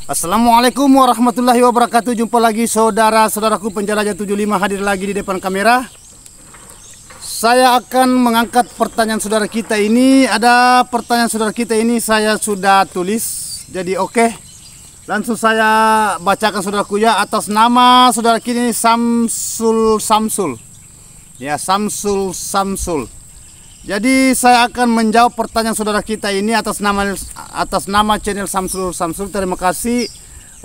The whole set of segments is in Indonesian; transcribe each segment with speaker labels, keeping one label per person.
Speaker 1: Assalamualaikum warahmatullahi wabarakatuh. Jumpa lagi saudara-saudaraku penjelajah 75 hadir lagi di depan kamera. Saya akan mengangkat pertanyaan saudara kita ini. Ada pertanyaan saudara kita ini saya sudah tulis. Jadi oke. Langsung saya bacakan saudaraku ya. Atas nama saudara kita ini Samsul. Ya, Samsul. Jadi saya akan menjawab pertanyaan saudara kita ini atas nama channel Samsul. Terima kasih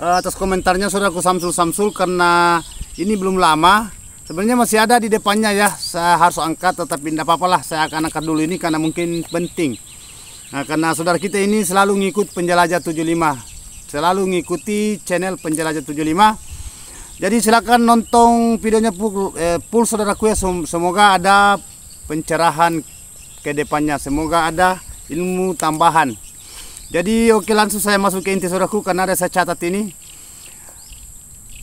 Speaker 1: atas komentarnya saudaraku Samsul karena ini belum lama. Sebenarnya masih ada di depannya ya. Saya harus angkat tetapi tidak apa-apa lah. Saya akan angkat dulu ini karena mungkin penting. Nah, karena saudara kita ini selalu ngikut Penjelajah 75. Selalu ngikuti channel Penjelajah 75. Jadi silakan nonton videonya full saudaraku ya. Semoga ada pencerahan ke depannya, semoga ada ilmu tambahan. Jadi oke, langsung saya masuk ke inti saudaraku karena ada saya catat ini.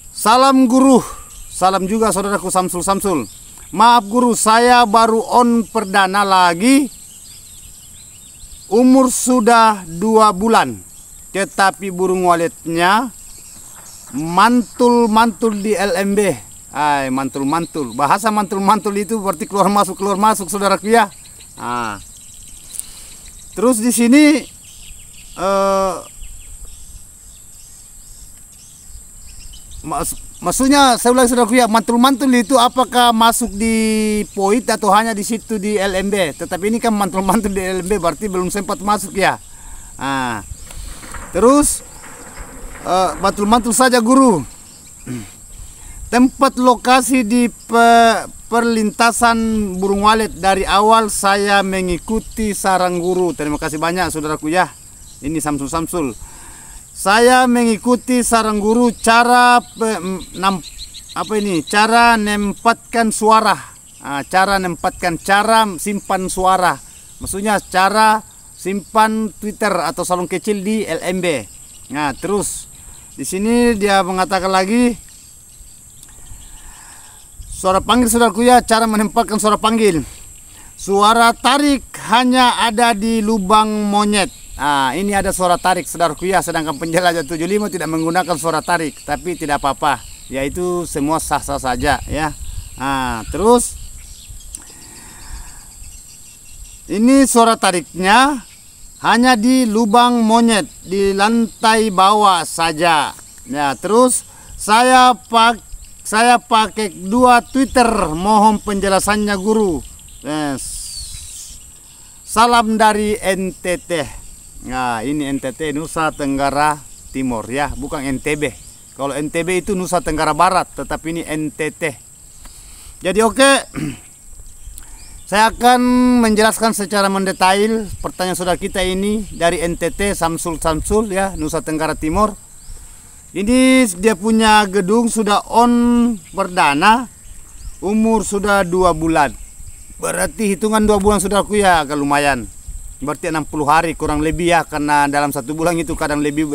Speaker 1: Salam guru, salam juga saudaraku Samsul. Maaf guru, saya baru on perdana lagi. Umur sudah 2 bulan, tetapi burung waletnya mantul di LMB. Mantul. Bahasa mantul itu berarti keluar masuk saudaraku ya. Nah, terus di sini maksudnya saya ulang saudaraku ya, mantul itu apakah masuk di poit atau hanya di situ di LMB? Tetapi ini kan mantul di LMB berarti belum sempat masuk ya. Nah, terus mantul saja guru. Tempat lokasi di perlintasan burung walet dari awal saya mengikuti saran guru. Terima kasih banyak saudaraku ya. Ini Samsul. Saya mengikuti saran guru cara menempatkan suara. Cara simpan suara. Maksudnya cara simpan Twitter atau salon kecil di LMB. Nah, terus di sini dia mengatakan lagi suara panggil saudaraku ya, cara menempatkan suara panggil. Suara tarik hanya ada di lubang monyet. Nah, ini ada suara tarik saudaraku ya, sedangkan Penjelajah 75 tidak menggunakan suara tarik, tapi tidak apa-apa. Yaitu semua sah-sah saja ya. Nah, terus ini suara tariknya hanya di lubang monyet, di lantai bawah saja. Ya, terus saya pakai 2 Twitter, mohon penjelasannya guru. Salam dari NTT. Nah, ini NTT, Nusa Tenggara Timur ya, bukan NTB. Kalau NTB itu Nusa Tenggara Barat, tetapi ini NTT. Jadi oke, saya akan menjelaskan secara mendetail pertanyaan saudara kita ini dari NTT Samsul ya, Nusa Tenggara Timur. Ini dia punya gedung sudah on perdana, umur sudah 2 bulan. Berarti hitungan 2 bulan saudaraku ya, agak lumayan. Berarti 60 hari kurang lebih ya, karena dalam 1 bulan itu kadang lebih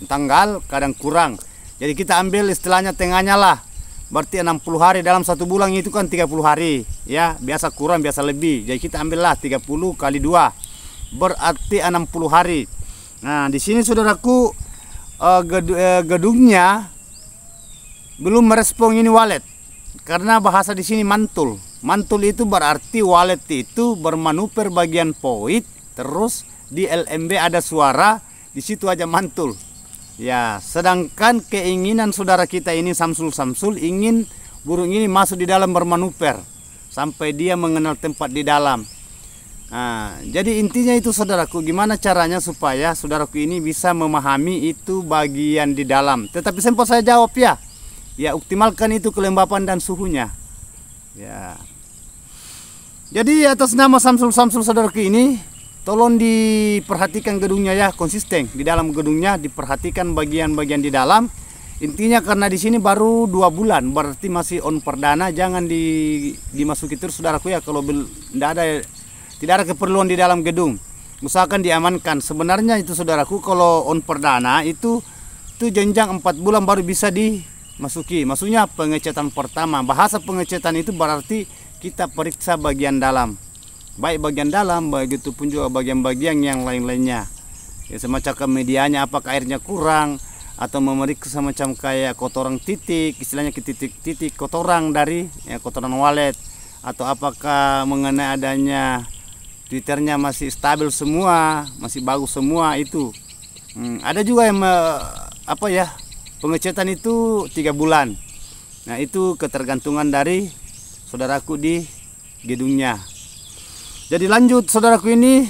Speaker 1: tanggal, kadang kurang. Jadi kita ambil istilahnya tengahnya lah. Berarti 60 hari dalam 1 bulan itu kan 30 hari ya, biasa kurang biasa lebih. Jadi kita ambillah 30 kali 2. Berarti 60 hari. Nah, di sini saudaraku gedungnya belum merespon ini walet karena bahasa di sini mantul itu berarti walet itu bermanuver bagian poit, terus di LMB ada suara, di situ aja mantul ya. Sedangkan keinginan saudara kita ini Samsul ingin burung ini masuk di dalam bermanuver sampai dia mengenal tempat di dalam. Nah, jadi intinya itu saudaraku, gimana caranya supaya saudaraku ini bisa memahami itu bagian di dalam. Tetapi sempat saya jawab ya. Ya, optimalkan itu kelembapan dan suhunya. Ya. Jadi atas nama Samsul saudaraku ini, tolong diperhatikan gedungnya ya, konsisten. Di dalam gedungnya diperhatikan bagian-bagian di dalam. Intinya karena di sini baru 2 bulan, berarti masih on perdana, jangan dimasuki terus saudaraku ya kalau tidak ada keperluan di dalam gedung. Usahakan diamankan. Sebenarnya itu saudaraku kalau on perdana itu jenjang 4 bulan baru bisa dimasuki. Maksudnya pengecetan pertama. Bahasa pengecetan itu berarti kita periksa bagian dalam. Baik bagian dalam, begitu pun juga bagian-bagian yang lain-lainnya. Ya, semacam medianya apakah airnya kurang atau memeriksa semacam kayak kotoran titik, istilahnya ke titik-titik kotoran dari ya, kotoran wallet, atau apakah mengenai adanya Twitternya masih stabil semua, masih bagus semua itu. Ada juga yang apa ya, pengecetan itu 3 bulan. Nah itu ketergantungan dari saudaraku di gedungnya. Jadi lanjut saudaraku ini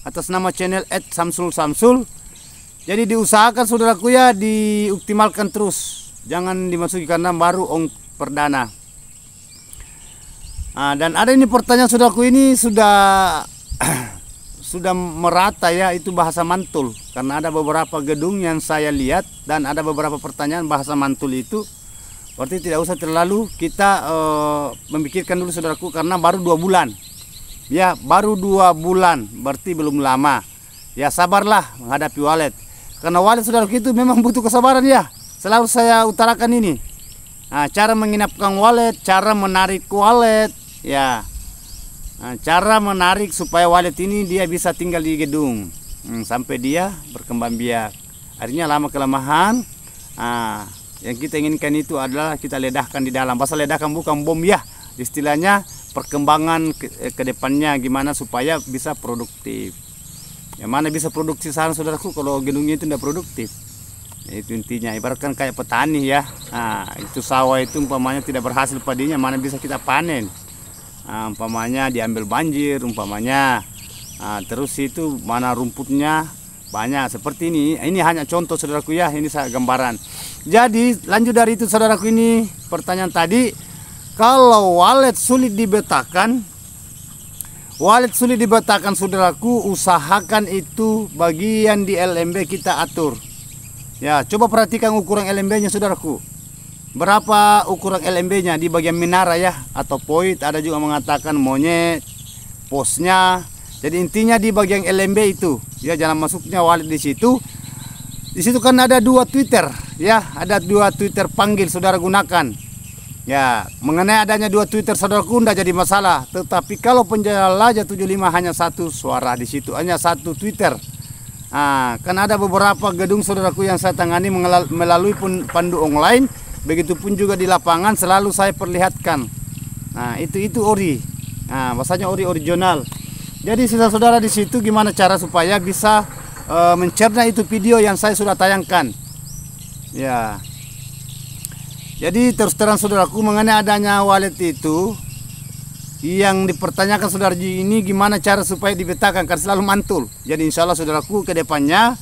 Speaker 1: atas nama channel @samsul. Jadi diusahakan saudaraku ya, dioptimalkan terus, jangan dimasuki karena baru perdana. Dan ada ini pertanyaan saudaraku ini sudah sudah merata ya, itu bahasa mantul, karena ada beberapa gedung yang saya lihat dan ada beberapa pertanyaan bahasa mantul itu. Berarti tidak usah terlalu kita memikirkan dulu saudaraku, karena baru 2 bulan ya, baru 2 bulan, berarti belum lama ya. Sabarlah menghadapi wallet, karena wallet saudaraku itu memang butuh kesabaran ya. Selalu saya utarakan ini, cara menginapkan wallet, cara menarik wallet ya, cara menarik supaya wallet ini dia bisa tinggal di gedung sampai dia berkembang biak. Akhirnya lama kelemahan yang kita inginkan itu adalah kita ledahkan di dalam. Bahasa ledahkan bukan bom ya, istilahnya perkembangan ke depannya gimana supaya bisa produktif. Yang mana bisa produktif sekarang saudaraku kalau gedungnya itu tidak produktif. Itu intinya, ibaratkan kayak petani ya. Itu sawah itu umpamanya tidak berhasil padinya, mana bisa kita panen. Umpamanya diambil banjir umpamanya. Terus itu mana rumputnya banyak seperti ini. Ini hanya contoh saudaraku ya, ini saya gambaran. Jadi lanjut dari itu saudaraku, ini pertanyaan tadi, kalau wallet sulit dibetakan, saudaraku, usahakan itu bagian di LMB kita atur ya. Coba perhatikan ukuran LMB nya saudaraku, berapa ukuran LMB nya di bagian menara ya, atau poin, ada juga mengatakan monyet, posnya. Jadi intinya di bagian LMB itu ya, jalan masuknya wallet di situ. Di situ kan ada 2 Twitter ya, ada 2 Twitter panggil saudara gunakan. Ya, mengenai adanya 2 Twitter saudaraku tidak jadi masalah. Tetapi kalau Penjelajah 75 hanya 1 suara di situ, hanya 1 Twitter. Kan ada beberapa gedung saudaraku yang saya tangani melalui pandu online. Begitupun juga di lapangan selalu saya perlihatkan. Itu ori. Bahasanya ori original. Jadi saudara di situ gimana cara supaya bisa mencerna itu video yang saya sudah tayangkan. Ya. Jadi terus terang saudaraku, mengenai adanya wallet itu yang dipertanyakan saudara ini gimana cara supaya dibetakan, karena selalu mantul. Jadi insya Allah saudaraku ke depannya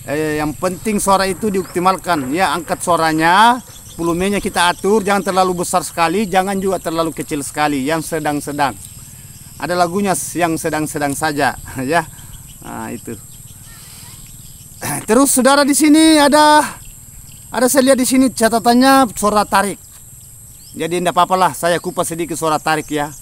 Speaker 1: yang penting suara itu dioptimalkan ya, angkat suaranya, volumenya kita atur, jangan terlalu besar sekali, jangan juga terlalu kecil sekali, yang sedang-sedang. Ada lagunya yang sedang-sedang saja ya. Itu. Terus saudara di sini ada saya lihat di sini catatannya suara tarik. Jadi tidak apa-apalah saya kupas sedikit suara tarik ya.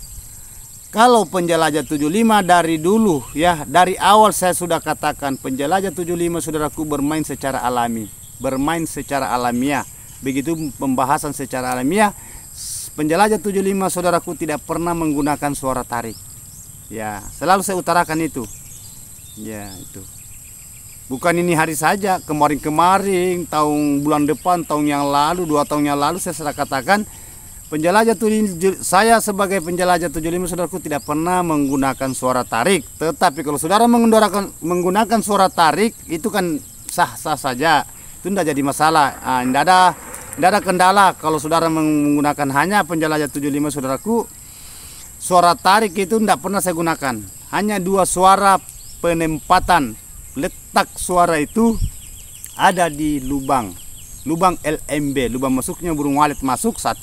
Speaker 1: Kalau Penjelajah 75 dari dulu ya, dari awal saya sudah katakan Penjelajah 75 saudaraku bermain secara alami, bermain secara alamiah. Begitu pembahasan secara alamiah, Penjelajah 75 saudaraku tidak pernah menggunakan suara tarik. Ya, selalu saya utarakan itu. Ya, itu. Bukan ini hari saja, kemarin-kemarin, bulan depan, tahun yang lalu, 2 tahun yang lalu saya sudah katakan saya sebagai Penjelajah 75 saudaraku tidak pernah menggunakan suara tarik. Tetapi kalau saudara menggunakan suara tarik itu kan sah-sah saja, itu tidak jadi masalah. Tidak ada kendala kalau saudara menggunakan hanya Penjelajah 75 saudaraku. Suara tarik itu tidak pernah saya gunakan, hanya 2 suara penempatan. Letak suara itu ada di lubang LMB, lubang masuknya burung walet masuk 1.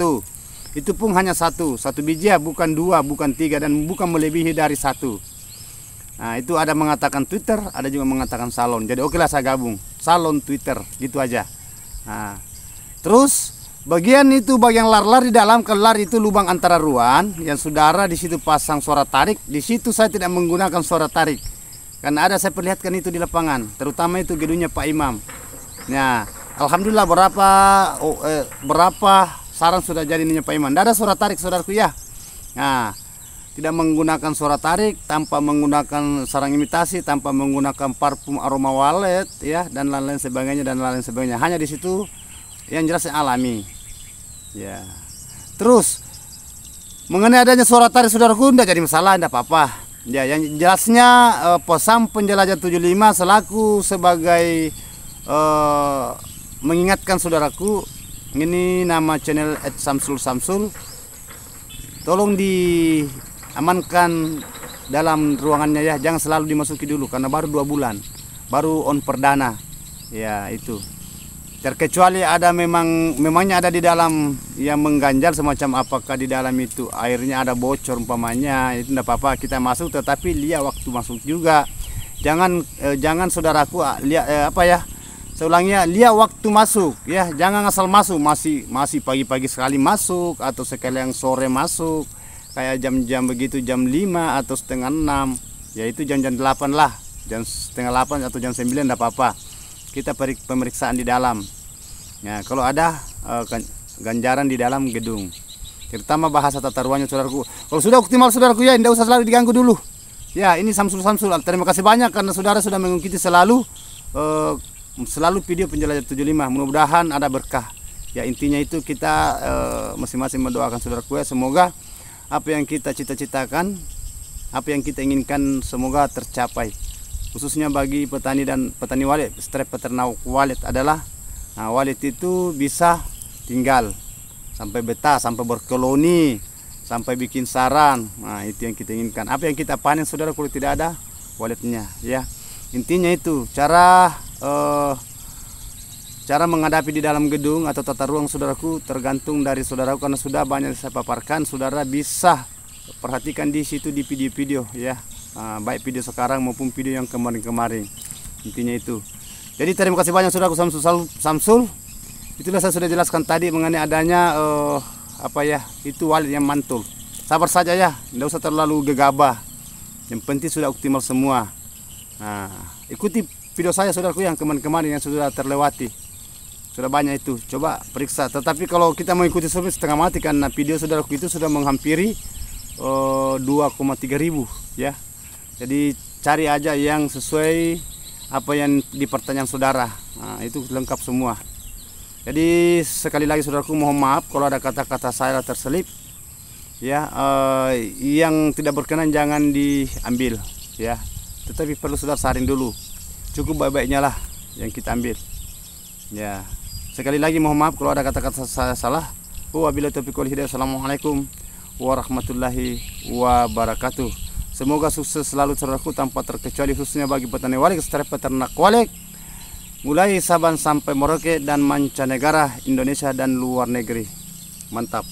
Speaker 1: Itu pun hanya 1 biji ya, bukan 2, bukan 3, dan bukan melebihi dari 1. Itu ada mengatakan Twitter, ada juga mengatakan salon. Jadi oke lah saya gabung salon Twitter gitu aja. Terus bagian lar di dalam, kalau lar itu lubang antara ruang yang saudara di situ pasang suara tarik. Di situ saya tidak menggunakan suara tarik. Karena ada saya perlihatkan itu di lapangan, terutama itu gedungnya Pak Imam. Nah, alhamdulillah berapa sarang sudah jadi minyak Pak Imam. Tidak ada suara tarik saudaraku ya. Nah, tidak menggunakan suara tarik, tanpa menggunakan sarang imitasi, tanpa menggunakan parfum aroma walet ya, dan lain-lain sebagainya dan lain-lain sebagainya. Hanya di situ yang jelas yang alami. Ya. Terus mengenai adanya suara tarik saudaraku, tidak jadi masalah, tidak apa-apa. Ya, yang jelasnya pesan penjelajah 75 selaku sebagai mengingatkan saudaraku, ini nama channel @samsul. Tolong diamankan dalam ruangannya ya, jangan selalu dimasuki dulu karena baru 2 bulan, baru on perdana. Ya itu. Terkecuali ada memangnya ada di dalam yang mengganjal semacam apakah di dalam itu airnya ada bocor umpamanya, itu tidak apa-apa, kita masuk, tetapi lihat waktu masuk juga. Jangan saudaraku lihat saya ulangnya, lihat waktu masuk ya, jangan asal masuk masih pagi-pagi sekali masuk atau sekali yang sore masuk kayak jam-jam begitu, jam 5 atau setengah 6, yaitu jam-jam 8 lah, jam setengah 8 atau jam 9 tidak apa-apa. Kita pemeriksaan di dalam. Nah, kalau ada ganjaran di dalam gedung, terutama bahasa tata ruangnya saudaraku. Kalau sudah optimal saudaraku ya, tidak usah selalu diganggu dulu. Ya, ini Samsul. Terima kasih banyak karena saudara sudah mengikuti selalu video penjelajah 75. Mudah-mudahan ada berkah. Ya, intinya itu kita masing-masing mendoakan saudaraku ya, semoga apa yang kita cita-citakan, apa yang kita inginkan semoga tercapai. Khususnya bagi petani dan petani walet, strep peternak walet adalah walet itu bisa tinggal sampai betah, sampai berkoloni, sampai bikin sarang. Nah, itu yang kita inginkan. Apa yang kita panen saudara kalau tidak ada waletnya ya. Intinya itu cara menghadapi di dalam gedung atau tata ruang saudaraku tergantung dari saudaraku, karena sudah banyak saya paparkan. Saudara bisa perhatikan di situ di video-video ya. Baik video sekarang maupun video yang kemarin-kemarin. Intinya itu. Jadi terima kasih banyak saudaraku Samsul. Itulah saya sudah jelaskan tadi mengenai adanya itu walet yang mantul. Sabar saja ya, tidak usah terlalu gegabah. Yang penting sudah optimal semua. Ikuti video saya saudaraku yang kemarin-kemarin yang sudah terlewati. Sudah banyak itu, coba periksa. Tetapi kalau kita mengikuti setengah mati karena video saudaraku itu sudah menghampiri 2,3 ribu ya. Jadi cari aja yang sesuai apa yang di pertanyaan saudara. Itu lengkap semua. Jadi sekali lagi saudaraku, mohon maaf kalau ada kata-kata saya terselip ya. Yang tidak berkenan jangan diambil ya. Tetapi perlu saudara saring dulu. Cukup baik-baiknya lah yang kita ambil. Ya. Sekali lagi mohon maaf kalau ada kata-kata saya salah. Wabillahi taufiq wal hidayah. Assalamualaikum warahmatullahi wabarakatuh. Semoga sukses selalu saudaraku tanpa terkecuali, khususnya bagi petani walet, strep peternak walet, mulai Sabang sampai Merauke dan mancanegara, Indonesia dan luar negeri. Mantap.